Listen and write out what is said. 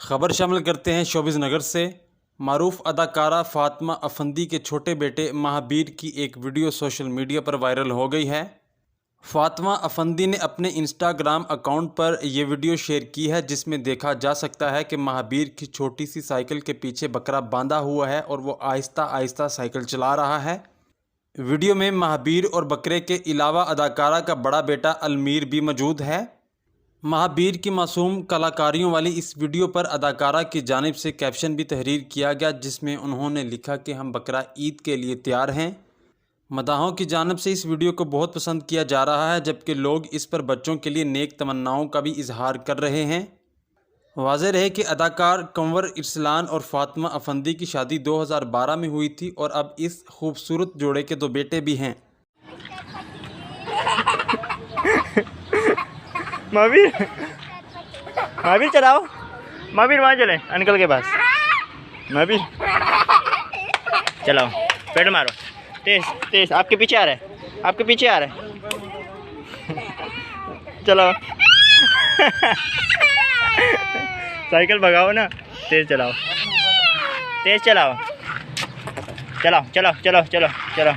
खबर शामिल करते हैं शोबिज़ नगर से। मारूफ अदाकारा फातिमा अफंदी के छोटे बेटे महाबीर की एक वीडियो सोशल मीडिया पर वायरल हो गई है। फातिमा अफंदी ने अपने इंस्टाग्राम अकाउंट पर यह वीडियो शेयर की है, जिसमें देखा जा सकता है कि महाबीर की छोटी सी साइकिल के पीछे बकरा बांधा हुआ है और वो आहिस्ता आहिस्ता साइकिल चला रहा है। वीडियो में महाबीर और बकरे के अलावा अदाकारा का बड़ा बेटा अलमीर भी मौजूद है। महाबीर की मासूम कलाकारियों वाली इस वीडियो पर अदाकारा की जानिब से कैप्शन भी तहरीर किया गया, जिसमें उन्होंने लिखा कि हम बकरा ईद के लिए तैयार हैं। मदाहों की जानिब से इस वीडियो को बहुत पसंद किया जा रहा है, जबकि लोग इस पर बच्चों के लिए नेक तमन्नाओं का भी इजहार कर रहे हैं। वाज़ेह रहे कि अदाकार कंवर इरसलान और फातिमा अफंदी की शादी 2012 में हुई थी और अब इस खूबसूरत जोड़े के 2 बेटे भी हैं। महाबीर महाबीर चलाओ, महाबीर वहाँ चले अंकल के पास। महाबीर चलाओ, पेड़ मारो, तेज तेज, आपके पीछे आ रहा है, आपके पीछे आ रहा है। चलाओ। साइकिल भगाओ ना, तेज चलाओ, तेज चलाओ, चलाओ चलाओ चलाओ चलो चलो।